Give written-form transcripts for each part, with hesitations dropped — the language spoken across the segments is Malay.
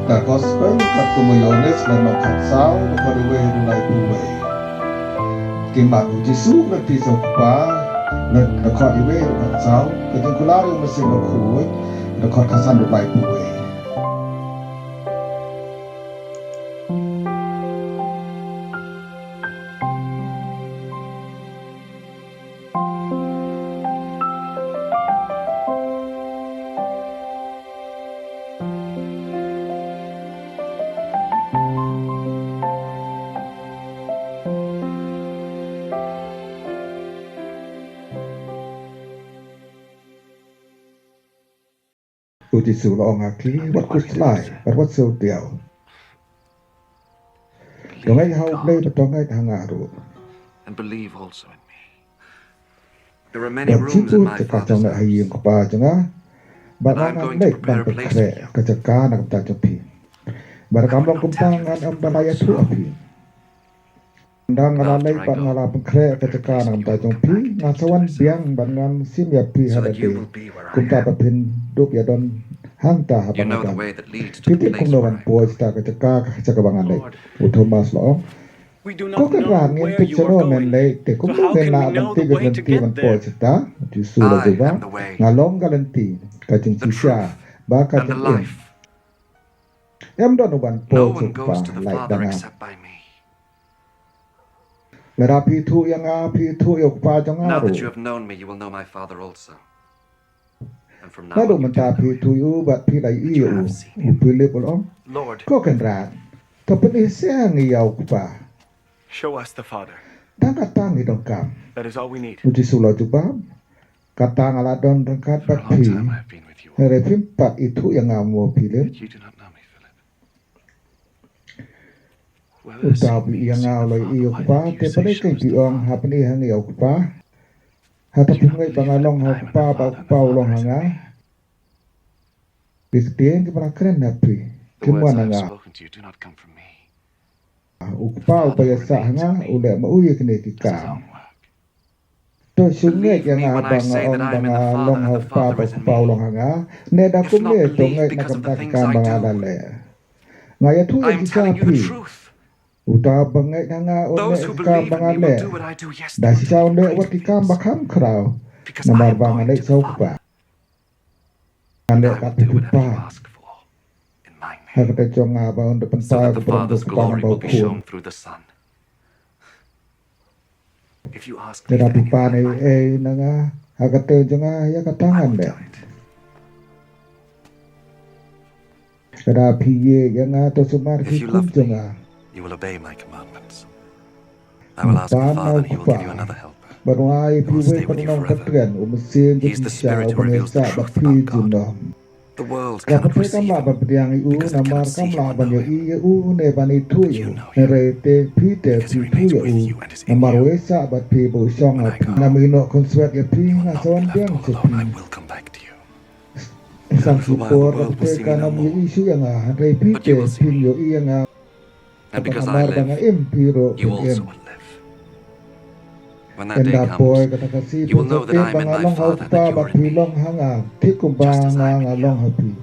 The Kospel Ioannis dan Nongpyntngen Bakhuid mulai buai. Kiba Jisu Lynti phah dan iathuh ke jingkular Mynsiem Bakhuid kasan mulai buai. Jisu lo ngaki wat kuslai wat so tiao. Dongai hau play betongai hangaru. And believe also in me. There are many rooms in my father's house. And I'm going to prepare a place for you. Barakam kumpangan am iathuh api. Dang alalai pat ngala pengkre kecekan am tajong pi ngasawan biang bangan sim ya pi hadapi. Kumta papin duk ya don hanta habangan. Piti kumnoan pois ta keceka kecekabangan dai. Uthomas lo. Kau kan ngin picture men lay te kumno na banti ganti man pois ta. Jisu lo juga ngalong galanti kacing sisa ba kacing. Em don uban No pois one goes to pa the lai Father danga. except by me. Mera iathuh yang iathuh yok pa jong Now aru. that you have known me, you will know my Father also. And from now Nadong on, you do know him. iathuh yu bat pi lai You yu have seen him. upilip ulom. Lord, Ko kan ran. Tapi siang yok pa. show us the Father. Tang katang idong kam. That is all we need. Jisu lo jubab. Katang aladon rengkat for a bat long pi. time I have been with you all, Here pimpat iathuh yang ngamu pilih. but you do not know me, Philip. Whether the Utaw same bi means yang to ngaw the lai Father, yok why pa. did Te you say, pada show kay us the diong Father? hapni hang yok pa. Hata pungay bangalong hok pa ba pa ulong hanga. Bistien ki para kren napi. The words Kimwana I have nga. spoken to you do not come from me. Ukpa upaya sa hanga ule mauye kini It's his kika. own work. To sungai Believe yang me when I abang say that ong I am in the banga Father long and the hok pa Father ba is in pa me. ulong hanga. Neda If not, kumye believe tungai because of the nakam things takkan I banga do. dale. Ngaya tu I yang am telling you the kisapi. truth. Uta bangai hanga une Those who ka believe in banga me will le. do what I do, yes, Da they will sisa do unde greater wat kikam things. bakam krau. Because I Namar am banga going le to the sau Father, pa. Ande and I will katu do whatever you pa. ask for in my name, Hakata jonga ba unde so pentai that ko the prom Father's ko glory pa will be ko. shown through the Son. If you ask me Neda for anything pipane in my name, nanga hakata jonga ya I katangan will de. do it. Kada piye yang to sumar If ki you kun love me, jonga. you will obey my commandments. I will ask the Father, and he will give you another helper. Baruai who will piwe stay with you panong forever. katren Mynsiem He is the Bakhuid Spirit who reveals the sa truth bapi about God. juno. The world Kapate cannot receive kam la him, bapiang u because it namar cannot see kam him la or know banyo him. i u ne bani tu But you yu. know him, Re te pite because he pi tu remains yu with you and is in namar you. wesa bat pi bu song When I api. go, Namino konswet ya pi you will nga not be sawan left biang all se alone. I pi. will come back to you. Sang For a while, the sipor world will kapate see me no kanam more. yu isu yang re But you pite will see pin me. yo i yang And because I pangamar banga live, impiro you pin also em. will live. When that day Enda boy comes, kata kasi you will know that I am in banga my long Father, hau and that pa you are bat in pi me, long hanga tikum just as I am banga in long you. hapi.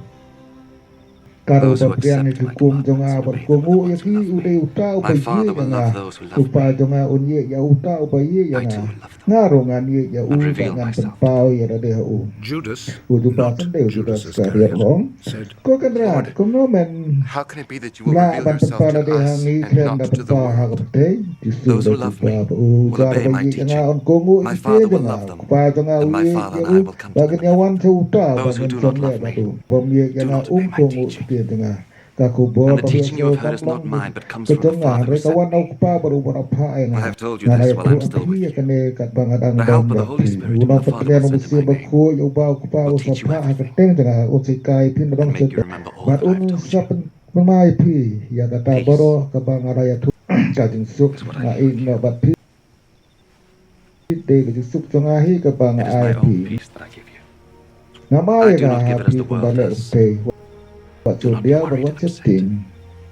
Karo Those who bapriang accept ki my kum commandments jonga and bar obey them are the kumu ya ones who ki love ude me. uta My uba Father ye will nga love those who love upa me. jonga unye ya uta uba ye I too nga will love them ngarongan ye ya and u reveal bangan myself to penpau them. ya dade ha u Judas, ujupa not sende Judas ujuda sekalian Iscariot, long said, ko kan rat Lord, ko no men how can it be that you will la reveal ban yourself penpau to dade ha us ngi and kren not da to the penpau ha world? kapte justru Those da who love jupa me u will jar obey ba my ye nga teaching. on kongu My ite Father will jonga love them, pa jonga and my ye Father ya and I u will come to bagan them in yawan heaven. se uta Those who bagan do not songle love me batu pom ye do nga not obey my kongu teaching. tie jonga kakubo And the baru teaching you so have heard is not kamlong mine, but comes from the kejonga Father who mereka sent wan au me. pa baru berapa I nga have told you ngana this ya while tu I'm still api with ya you. kene kat bangadang The dong Helper, the ya Holy pi Spirit, whom una the Father petnya will no send in mesti my name, bakho ya ba ku pa will usap teach you pa everything keteng jangan usikai pin dong and make you sete remember all bat that I have un told you. sapen pemai pi ya kata Peace boro ke bangara ya tu kajing suk is what I na leave with in you. bat pi de ke suk jongahi ke bang It is my ai own pi peace that I give you. nama I ya do ga not give it as pi the world kundale does. te bat Do so not be dia worried berwat and upset. setting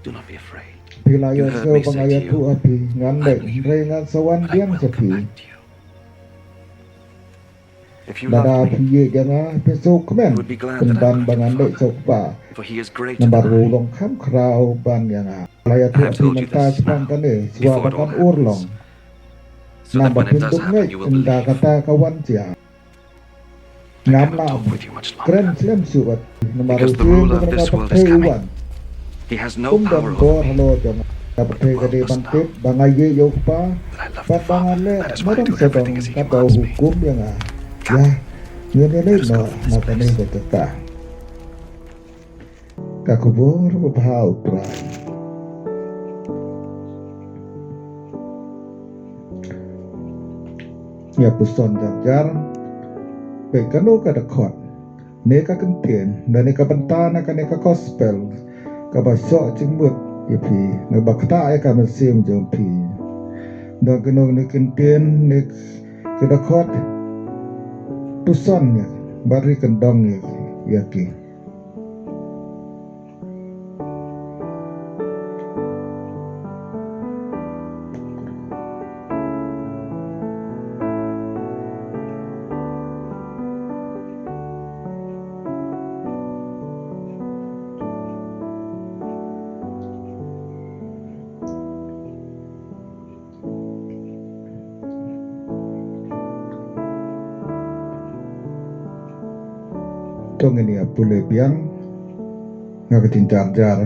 Do not be afraid. pila You ya heard so me say bangaya to tu you, api I ngandek believe you, rengan sawan but I biang will come sepi back to you. If you Nada loved me, piye jangan pesok kemen. you would be glad that I Penban loved your bangan dek father, sok pa. for he is great to the Nambar mind. ulong kam krau ban yang Laya I tu have api told you menta this sepang now, kane. Siwa before it all bakan urlong. happens, so that Nambah when it does pinduk happen, ngek you will inda believe. kata kawan cia. I Ngam cannot lam. talk with you much Keren longer, slim suat. Nambar because the usin ruler tu of kena this world pakai is coming. uban. He has no power Dan over bor me, halo jong. Dapat but the world gede must bangkit know bangai ye yok pa. that I love Bat the bangan Father. le That is why I nadong do everything shadong as he kata commands me. hukum yang ya. Ini Let us go no from this nakane place. beteta. Kakubur berbau prai. Ya puson jar pekano kada khot neka kentien dan neka bentana ka neka kospel ka basok jingmut ipi na bakta ay ka Mynsiem jong pi dan keno ne kentien nek kada khot puson ya bari kendong ya yaki tong ini apule biang ngakatin jar